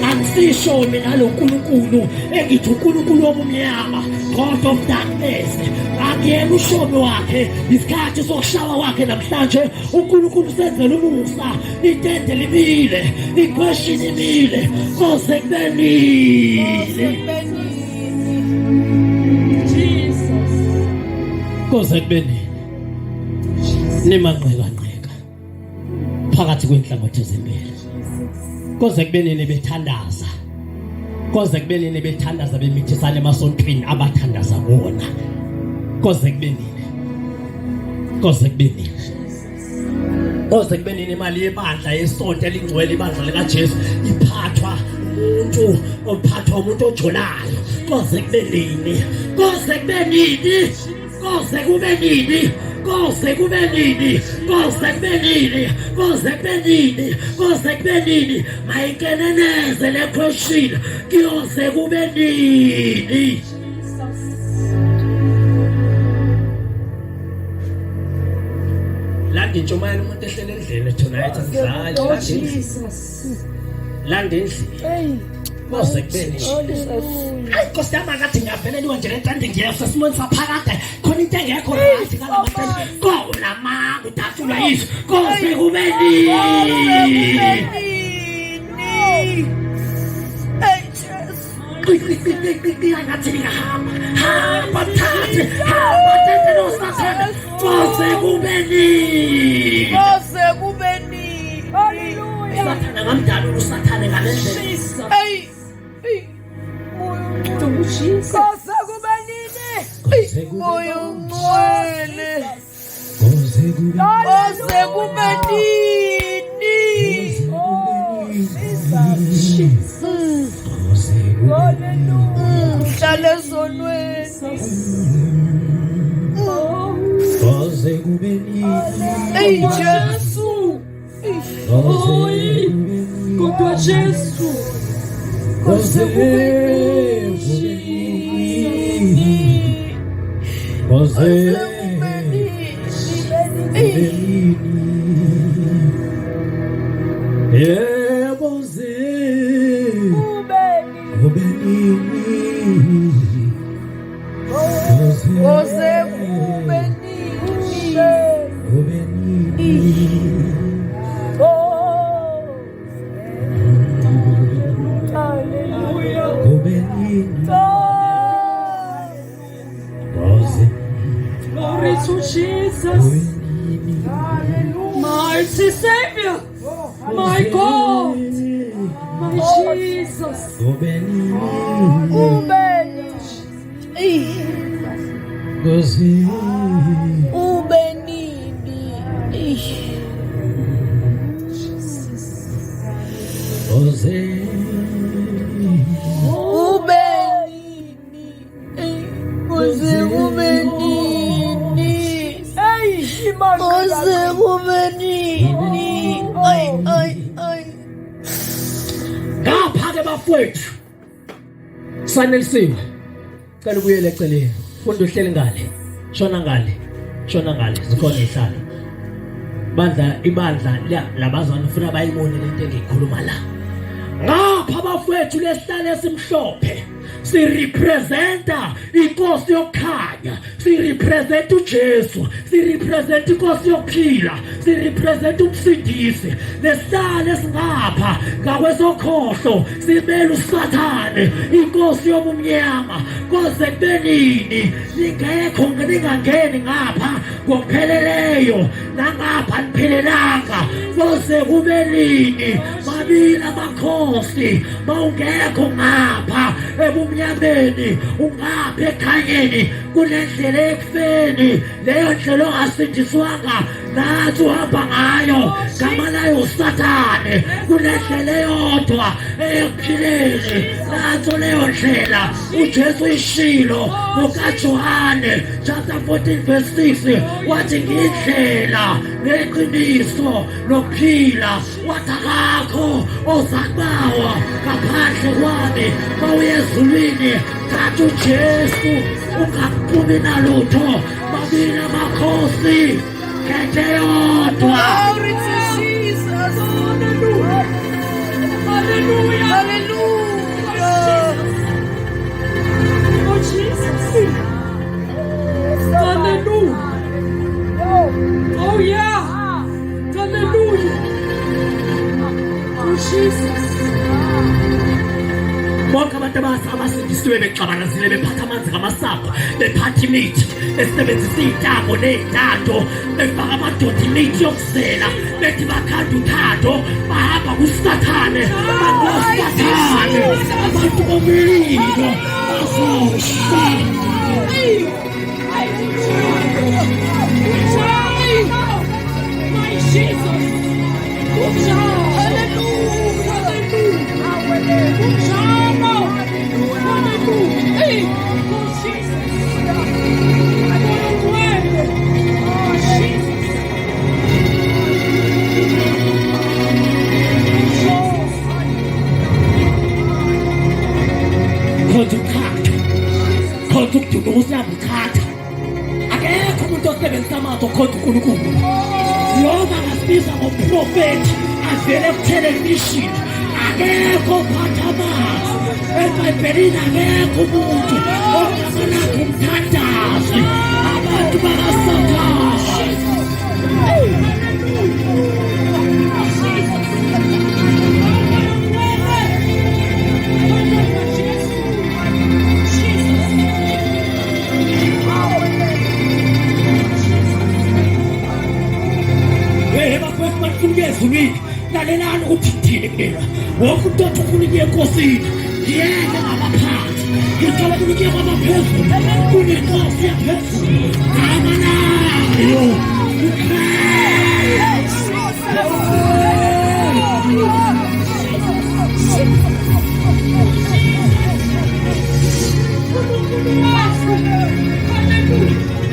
Akusisho mina lo nkulunkulu engithi unkulunkulu wobumnyama, God of darkness. Akuyena ushobo wakhe, isikhathi sokushawa wakhe namhlanje. uNkulunkulu usenzela umusa, itende libile, iquestion imile, koze kubenile. Koze kubenile. Nimanqeka phakathi kwenhlangothi ezimbili. Koze kubenini bethandaza. Koze kubenini bethandaza bemithisana emasontweni abathandaza bona. Koze kubenini. Koze kubenini. Koze kubenini imali yebandla yesonto elingcwele ibandla lika Jesu iphathwa umuntu ojolayo. Koze kubenini. Koze kubenini. Koze kubenini. Koze kubenini, koze kubenini, koze kubenini, koze kubenini, mayinkeneneze le question, koze kubenini. Landi ntshumayela umuntu ehlele endlini tonight asidlali, landi endlini. Koze kubenini. Hayi Nkosi yami ngathi ngiyavelelwa nje lentande ngiyefsa simoni saphakade khona into engekho right kalamathe konama udathulwa yizo koze kubenini. Ngathi ngihamba thathe no sathana koze kubenini. Koze kubenini. Hallelujah. Sathana ngamdala usathane ngalendlela. Koze kubenini. Moyo ngcwele. Koze kubenini. Hlale sonweni. Koze kubenini. Ey Jesu. Kodwa Jesu. Koze kubenini. Koze kubenini. Yeah, koze kubenini. Koze kubenini. Glory to Jesus, mighty Savior, my God, my Jesus. Ngaphake bafowethu sanelisiwe cela ubuyele eceleni funda uhleli ngale shona ngale zikhona ihlalo ibandla labazana ufuna bayibone lento engiyikhuluma la ngapha bafowethu lesihlalo esimhlophe si representa inkosi yokukhanya, si representa uJesu, si representa inkosi yokuphila, si representa umsindisi. Lesihlalo esingapha ngakwesokhohlo simele uSathane, inkosi yobumnyama. Koze kubenini ningekho ningangeni ngapha ngokupheleleyo nangapha niphelelanga. Koze kubenini babili amakhosi mawungekho ngapha ebumnyameni ungapha ekhanyeni kunendlela ekufeni leyo ndlela ongasindiswanga nathi uhamba ngayo gama layo uSathane kunendlela eyodwa ekuphileni nathi leyo ndlela uJesu ishilo ngokaJohane chapter 14 verse 6 wathi ngindlela neqiniso nokuphila wathi akakho ozakubawa ngaphandle kwami mawuye ezulwini thatha uJesu ukaphume nalutho mabila makhosi khethe yodwa. Glory to Jesus. Hallelujah. Hallelujah. Hallelujah. Oh Jesus. Hallelujah. Oh yeah. Hallelujah. Oh Jesus. Bonke abantu abasindisiwe bexabanazile bephatha amanzi ngamasapho bephatha imithi besebenzisa iy'ntambo ney'ntanto befaka amadoda imithi yokuzela bethi bakhanda uthando bahamba kusathane bakusathane abantu bomlilo bazosha. My Jesus. Good job. Hallelujah. Hallelujah. Good job. Hallelujah. Hey. Oh, Jesus. I want to win. Oh, Jesus. Khonza ukukhatha, khonza ukududuza ukukhatha. Akekho umuntu osebenzisa amazwi okhonza uNkulunkulu. Noma ngasibiza ngomprofethi avele kuthelevishini, akekho ophatha amazwi eBhayibhelini, akekho umuntu ongamanakho umthandazi. Abantu bakaSathane. Bafowethu banifuna ezulwini, lalelani ukuthi ngithini. Wonke umuntu othi ufuna ukuya enkosini ngiyeke ngabaphansi, ngithola ufuna ukuya kwabaphezulu kunenkosi yaphezulu abanayo Hallelujah.